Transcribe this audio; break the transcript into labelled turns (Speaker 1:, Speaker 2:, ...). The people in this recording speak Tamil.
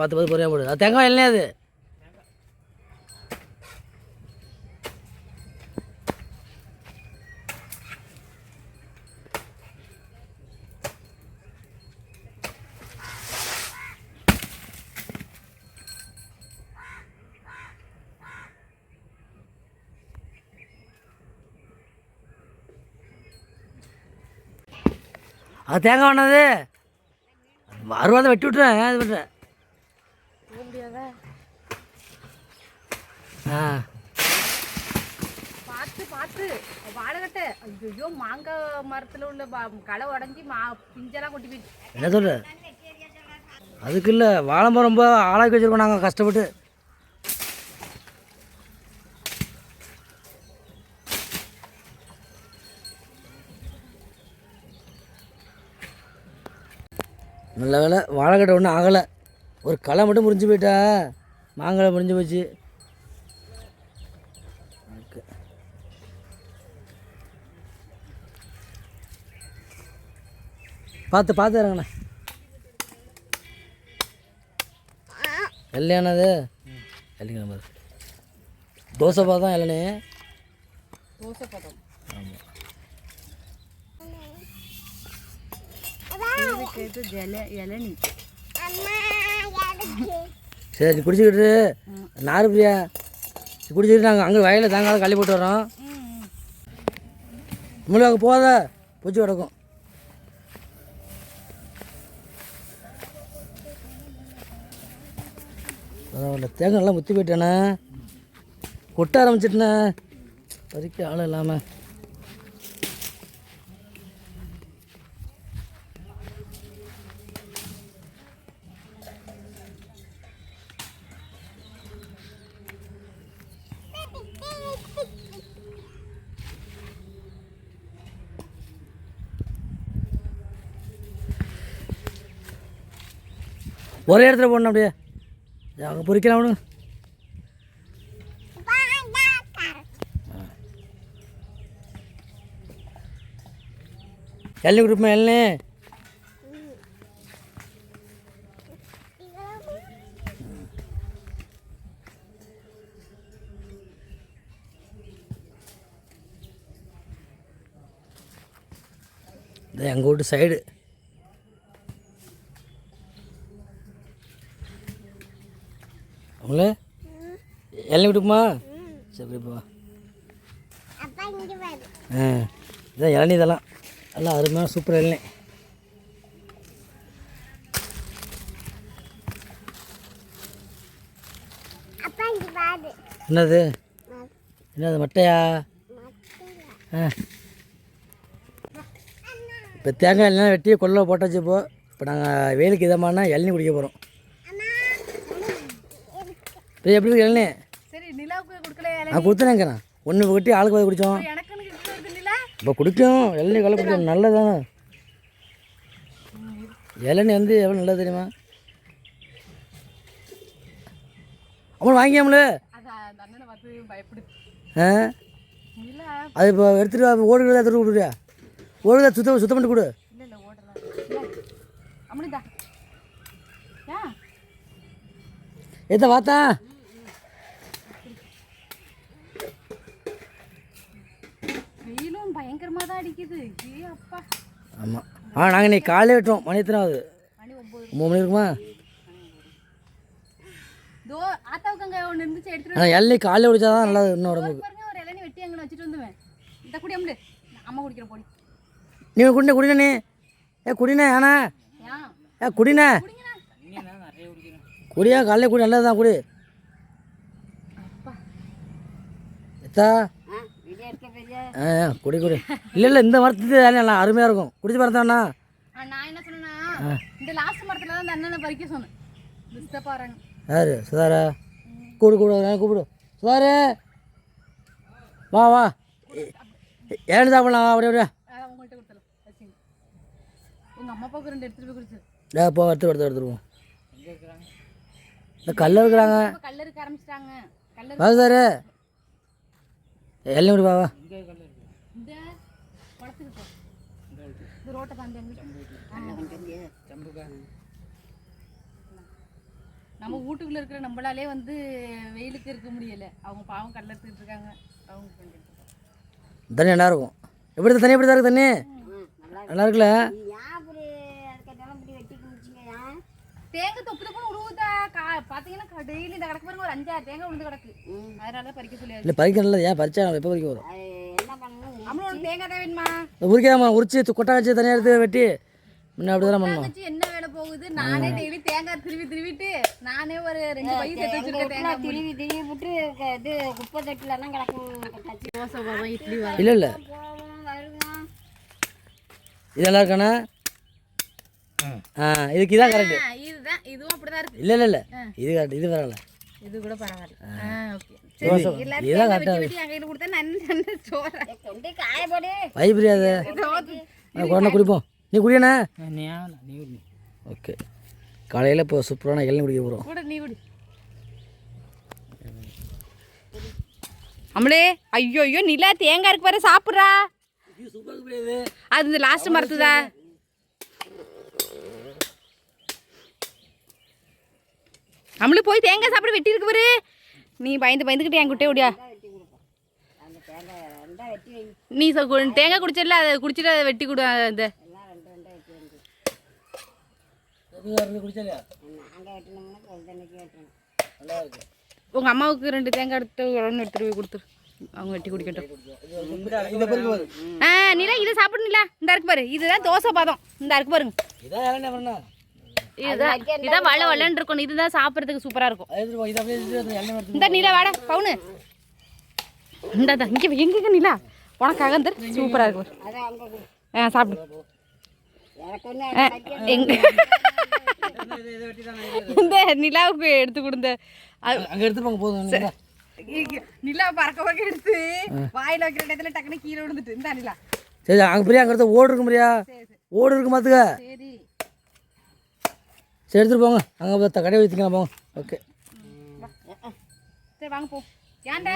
Speaker 1: பார்த்து பார்த்து பொறுமையாக போடு. அது தேங்காய் இல்லையா அது? அது தேங்காய் வேணாது, அறுபதை வெட்டி விட்டுறேன். ஏன் இது பண்ணுறேன்? ஆ
Speaker 2: பார்த்து பார்த்து வாழைக்கட்டை. ஐயோ, மாங்காய் மரத்தில் உள்ள களை உடஞ்சி பிஞ்செல்லாம் கொட்டி போயிடுச்சு.
Speaker 1: என்ன சொல்ற? அதுக்கு இல்லை, வாழைமரம் ரொம்ப ஆளாக்கி வச்சுருக்கோம் நாங்கள் கஷ்டப்பட்டு. நல்ல வேலை வாழைக்கட்டை ஒன்றும் ஆகலை, ஒரு களை மட்டும் முறிஞ்சு போயிட்டா. மாங்காய் முறிஞ்சு போச்சு. பார்த்து பார்த்து இறங்கண்ணே. இல்லையானது இல்லைங்க, நம்ம தோசை பாதம் இல்லைண்ணே.
Speaker 2: தோசை பாதம். இளநீ.
Speaker 1: சரி குடிச்சிக்கிட்டு நாறு பிரியா குடிச்சிக்கிட்டு நாங்கள் அங்கே வயலில் தாங்காத கள்ளி போட்டு வரோம். முழுக்க போத பூச்சி கிடக்கும். தேங்காய் நல்லா முத்தி போயிட்டேண்ணே, கொட்ட ஆரம்பிச்சிட்டேண்ணே, வரைக்கும் ஆள் இல்லாமல். ஒரே இடத்துல போடணும் அப்படியே, அங்கே பொறிக்கலாம் அவனு. எள்ளி கொடுப்பேன். எள்ளி இந்த எங்கள் வீட்டு சைடு அவங்களே எல்லாம் விட்டுக்குமா? சரி இப்போ இதான் இளநீ, இதெல்லாம் எல்லாம் அருமையான சூப்பர் இளநீ. என்னது என்னது மட்டையா? இப்போ தேங்காய் எல்லாம் வெட்டி கொல்ல போட்டாச்சு. இப்போ நாங்கள் வெயிலுக்கு இதமான இளநீ குடிக்க போகிறோம். இப்போ எப்படி இருக்கு இளநீ? நான் கொடுத்துனேங்கிறேன். ஒன்று வெட்டி ஆளுக்கு போய் குடித்தோம். இப்போ குடிக்கும் இளநீ, கொல்ல குடிக்கும் நல்லதானே. இளநீ வந்து எவ்வளோ நல்லது தெரியுமா? அம்மா வாங்கியாமலே அது இப்போ எடுத்துகிட்டு ஓடுகிறதா எடுத்துகிட்டு கொடுக்குறியா? ஓடுதா சுத்தம் பண்ணி கொடு. எதை பார்த்தா
Speaker 2: வெயிலும் பயங்கரமாக தான் அடிக்குது. அப்பா
Speaker 1: ஆமாம். நாங்கள் இன்னைக்கு காலையில் விட்டோம். மணி எத்தனை ஆகுது? 3 மணி இருக்குமா? இளநீ காலையில் குடிச்சா தான் நல்லது இன்னும் உடம்புக்கு. நீ குடிண்ணே குடிண்ணே. குடிண்ணே ஆனா குடிண்ணே குடியா, காலையில் குடி, நல்லது தான் குடி. எத்தா குடி குடி. இல்லை இல்லை, இந்த மரத்து நல்லா அருமையாக இருக்கும். குடிச்சு பார்த்தோண்ணா.
Speaker 2: நான் என்ன சொன்னேன்னா, இந்த லாஸ்ட் மரத்தில் தான் அந்த அண்ணனை பறிக்க சொன்னேன். பாருங்க
Speaker 1: யாரு? சுதாரா? கூப்பிடு சுதாரு, வா வா, ஏன்னு சாப்பிடலாம். அப்படியே அப்படியே
Speaker 2: உங்கள்கிட்ட கொடுத்தலாம். உங்கள் அம்மா அப்பாவுக்கு 2 எடுத்துகிட்டு போய் குடிச்சு.
Speaker 1: இப்போ எடுத்துருவோம். இந்த கல்ல இருக்கிறாங்க,
Speaker 2: கல்ல இருக்க ஆரம்பிச்சிட்டாங்க.
Speaker 1: வா சார், எல்லாம் வா வா.
Speaker 2: இந்த குளத்துக்கு போ, இந்த ரோட்டை தாண்டி நம்ம வீட்டுக்குள்ள இருக்கிற நம்மளாலே வந்து வெயிலுக்கு இருக்க முடியல. அவங்க பாவம் கடல எடுத்துட்டு இருக்காங்க. அவங்க பண்ணிட்டு இருக்காங்க.
Speaker 1: தண்ணி நல்லா இருக்கும். எப்படி தண்ணி எப்படி தான் இருக்கு தண்ணி? நல்லா இருக்குல்ல?
Speaker 2: தேங்காய் தொப்பு தொப்பு உழுவுதா பாத்தீங்கன்னா டெய்லி இந்த கிடக்கு பாருங்க ஒரு 5-6 தேங்காய் உழுந்து கிடக்கு. அதனால பறிக்க சொல்லியாச்சு.
Speaker 1: இல்லை பறிக்கல, ஏன் பறிச்சா எப்போ பறிக்க வரும்?
Speaker 2: என்ன பண்ணணும்? நம்மளும் தேங்காய் தான் வேணுமா?
Speaker 1: உரிக்காம உரிச்சு கொட்டை வச்சு தனியாக எடுத்து வெட்டி முன்ன அப்படி தானே பண்ணணும்.
Speaker 2: என்ன வேலை போகுது? நானே டெய்லி தேங்காய் திருவிட்டு நானே ஒரு 2 பை சேர்த்து வச்சிருக்கேன். தேங்காய் திருவி விட்டு இது குப்பை தட்டுலலாம் கிடக்கும். தோசை வரும், இட்லி வரும்.
Speaker 1: இல்லை இல்லை இது நல்லா இருக்காண்ணா. இதுக்கு இதான் கரெக்டு.
Speaker 2: இதுவும் அப்படிதான் இருக்கு.
Speaker 1: இல்லை இல்லை இல்லை இது கரெக்ட், இது பரவாயில்ல.
Speaker 2: இது கூட பரவாயில்ல. ஓகே
Speaker 1: இதான் கரெக்டாக வைப்ரியாது உடனே குடிப்போம். நீ குடியண்ணா. ஓகே காலையில் இப்போ சூப்பரான இளநீ குடிக்க போகிறோம்.
Speaker 2: கூட நீ குடி. அம்மளே ஐயோ ஐயோ நிலா தேங்காய் இருக்கு பாரு, சாப்பிட்றா. அது இந்த லாஸ்ட் மரத்துதா. நம்மளும் போய் தேங்காய் சாப்பிட வெட்டி இருக்கு பாரு. நீ பயந்துக்கிட்டு என்கிட்டே ஓடியா. நீ தேங்காய் குடிச்சிடல, அதை குடிச்சிட்டு அதை வெட்டி கொடு. இந்த உங்க அம்மாவுக்கு 2 தேங்காய் எடுத்து உடனே எடுத்துட்டு போய் கொடுத்துரு, அவங்க வெட்டி குடிக்கட்டும். நிலா இதை சாப்பிடு. நிலா இந்த இருக்கு பாரு, இதுதான் தோசை பாதம். இந்த இருக்கு பாருங்க, இதான் வள வளன்னு இருக்கணும். இதுதான் சாப்பிட்றதுக்கு சூப்பரா இருக்கும். இந்த நிலா வாட பவுனு இந்த இங்க எங்க நிலா உனக்காக இந்த சூப்பரா இருக்கும். சாப்பிடு. இந்த நிலாவுக்கு எடுத்து கொடுந்த
Speaker 1: அங்கே எடுத்து போங்க போதும்.
Speaker 2: நிலா பறக்க எடுத்து வாயில வைக்கிற இடத்துல டக்குனு கீழே விழுந்துட்டு. இந்த நிலா
Speaker 1: சரி அங்கே பிரியா அங்கே எடுத்து ஓடு இருக்கு பிரியா, ஓடு இருக்கு மாத்துக்க.
Speaker 2: சரி
Speaker 1: சரி எடுத்துட்டு போங்க, அங்கே கடை வச்சுக்கலாம் போங்க. ஓகே
Speaker 2: சரி வாங்க போ. ஏன்டா